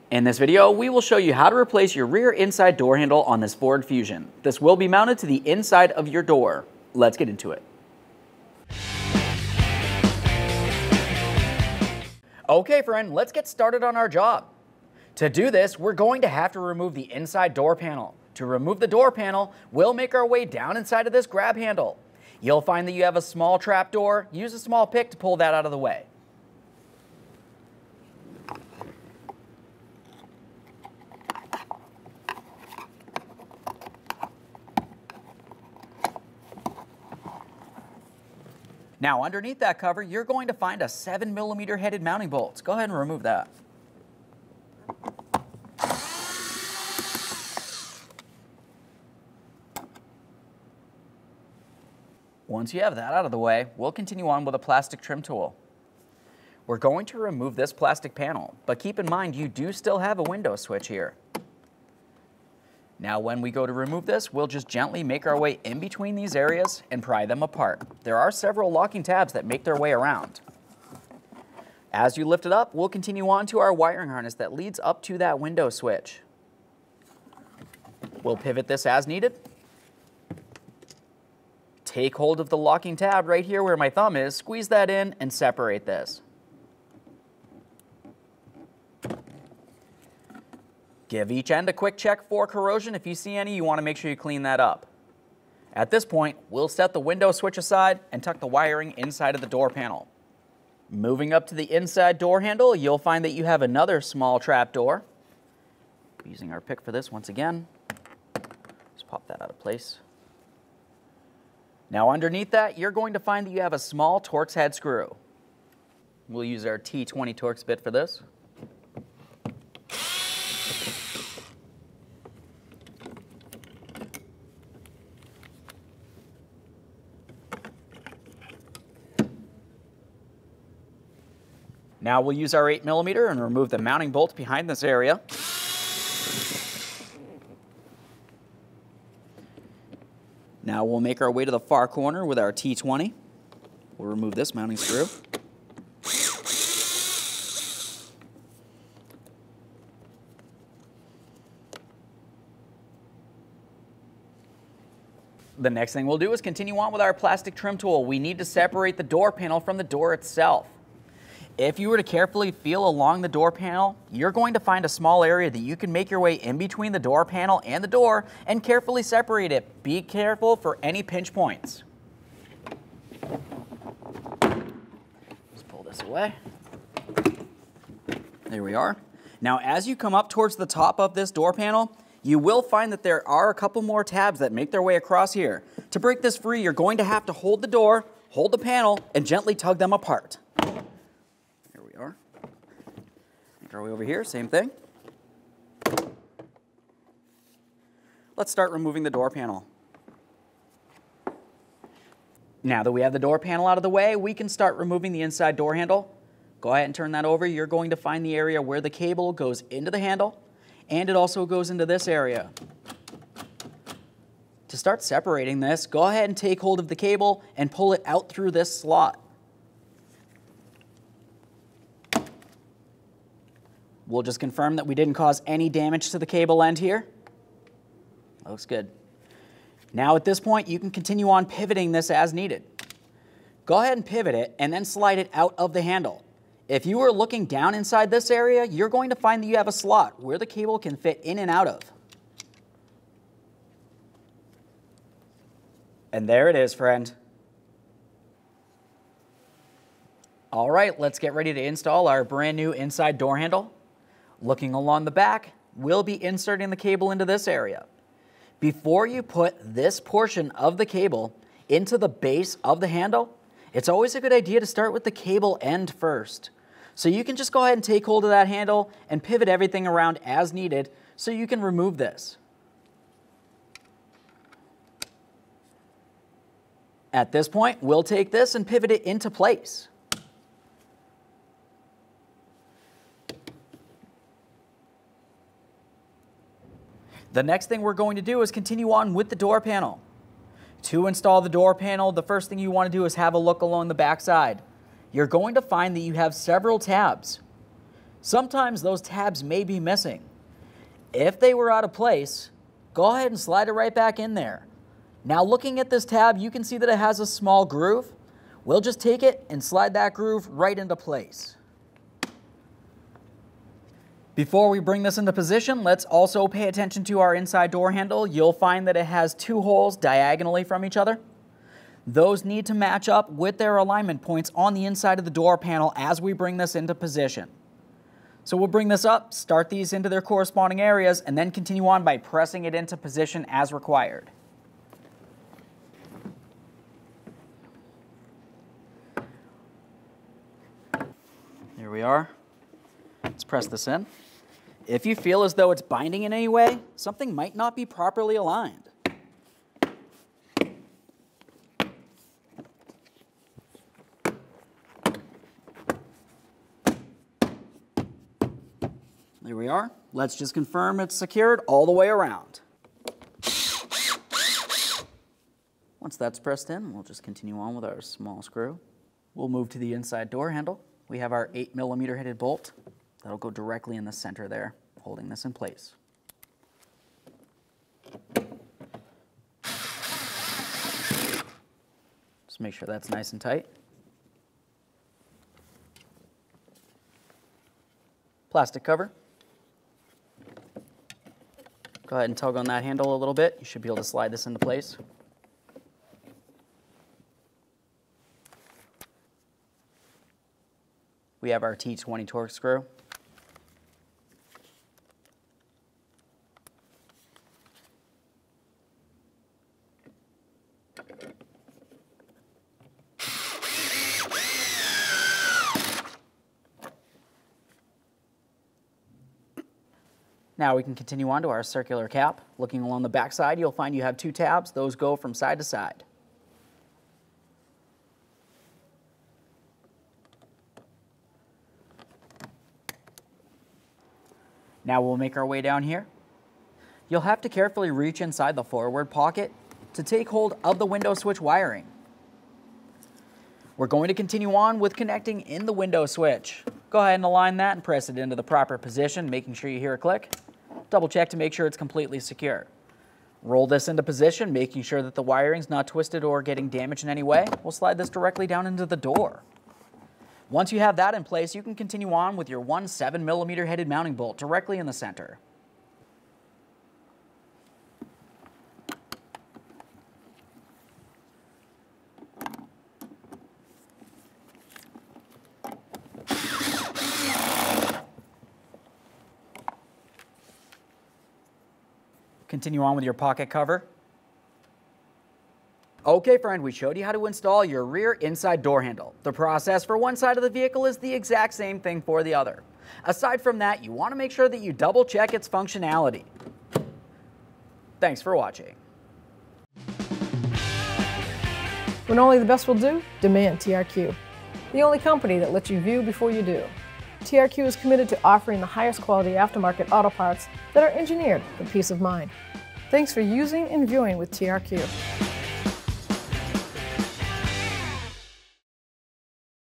In this video, we will show you how to replace your rear inside door handle on this Ford Fusion. This will be mounted to the inside of your door. Let's get into it. Okay friend, let's get started on our job. To do this, we're going to have to remove the inside door panel. To remove the door panel, we'll make our way down inside of this grab handle. You'll find that you have a small trap door. Use a small pick to pull that out of the way. Now underneath that cover, you're going to find a 7mm headed mounting bolt. Go ahead and remove that. Once you have that out of the way, we'll continue on with a plastic trim tool. We're going to remove this plastic panel, but keep in mind you do still have a window switch here. Now when we go to remove this, we'll just gently make our way in between these areas and pry them apart. There are several locking tabs that make their way around. As you lift it up, we'll continue on to our wiring harness that leads up to that window switch. We'll pivot this as needed. Take hold of the locking tab right here where my thumb is, squeeze that in and separate this. Give each end a quick check for corrosion. If you see any, you want to make sure you clean that up. At this point, we'll set the window switch aside and tuck the wiring inside of the door panel. Moving up to the inside door handle, you'll find that you have another small trap door. Using our pick for this once again. Let's pop that out of place. Now underneath that, you're going to find that you have a small Torx head screw. We'll use our T20 Torx bit for this. Now we'll use our 8mm and remove the mounting bolt behind this area. Now we'll make our way to the far corner with our T20. We'll remove this mounting screw. The next thing we'll do is continue on with our plastic trim tool. We need to separate the door panel from the door itself. If you were to carefully feel along the door panel, you're going to find a small area that you can make your way in between the door panel and the door and carefully separate it. Be careful for any pinch points. Just pull this away. There we are. Now as you come up towards the top of this door panel, you will find that there are a couple more tabs that make their way across here. To break this free, you're going to have to hold the door, hold the panel, and gently tug them apart. Make our way over here, same thing. Let's start removing the door panel. Now that we have the door panel out of the way, we can start removing the inside door handle. Go ahead and turn that over. You're going to find the area where the cable goes into the handle, and it also goes into this area. To start separating this, go ahead and take hold of the cable and pull it out through this slot. We'll just confirm that we didn't cause any damage to the cable end here. Looks good. Now at this point, you can continue on pivoting this as needed. Go ahead and pivot it and then slide it out of the handle. If you are looking down inside this area, you're going to find that you have a slot where the cable can fit in and out of. And there it is, friend. All right, let's get ready to install our brand new inside door handle. Looking along the back, we'll be inserting the cable into this area. Before you put this portion of the cable into the base of the handle, it's always a good idea to start with the cable end first. So you can just go ahead and take hold of that handle and pivot everything around as needed so you can remove this. At this point, we'll take this and pivot it into place. The next thing we're going to do is continue on with the door panel. To install the door panel, the first thing you want to do is have a look along the back side. You're going to find that you have several tabs. Sometimes those tabs may be missing. If they were out of place, go ahead and slide it right back in there. Now looking at this tab, you can see that it has a small groove. We'll just take it and slide that groove right into place. Before we bring this into position, let's also pay attention to our inside door handle. You'll find that it has 2 holes diagonally from each other. Those need to match up with their alignment points on the inside of the door panel as we bring this into position. So we'll bring this up, start these into their corresponding areas, and then continue on by pressing it into position as required. Here we are. Let's press this in. If you feel as though it's binding in any way, something might not be properly aligned. There we are. Let's just confirm it's secured all the way around. Once that's pressed in, we'll just continue on with our small screw. We'll move to the inside door handle. We have our 8mm headed bolt. That'll go directly in the center there, holding this in place. Just make sure that's nice and tight. Plastic cover. Go ahead and tug on that handle a little bit. You should be able to slide this into place. We have our T20 torque screw. Now we can continue on to our circular cap. Looking along the back side, you'll find you have 2 tabs. Those go from side to side. Now we'll make our way down here. You'll have to carefully reach inside the forward pocket to take hold of the window switch wiring. We're going to continue on with connecting in the window switch. Go ahead and align that and press it into the proper position, making sure you hear a click. Double check to make sure it's completely secure. Roll this into position, making sure that the wiring's not twisted or getting damaged in any way. We'll slide this directly down into the door. Once you have that in place, you can continue on with your 1 7mm headed mounting bolt directly in the center. Continue on with your pocket cover. Okay friend, we showed you how to install your rear inside door handle. The process for one side of the vehicle is the exact same thing for the other. Aside from that, you want to make sure that you double check its functionality. Thanks for watching. When only the best will do, demand TRQ. The only company that lets you view before you do. TRQ is committed to offering the highest quality aftermarket auto parts that are engineered for peace of mind. Thanks for using and viewing with TRQ.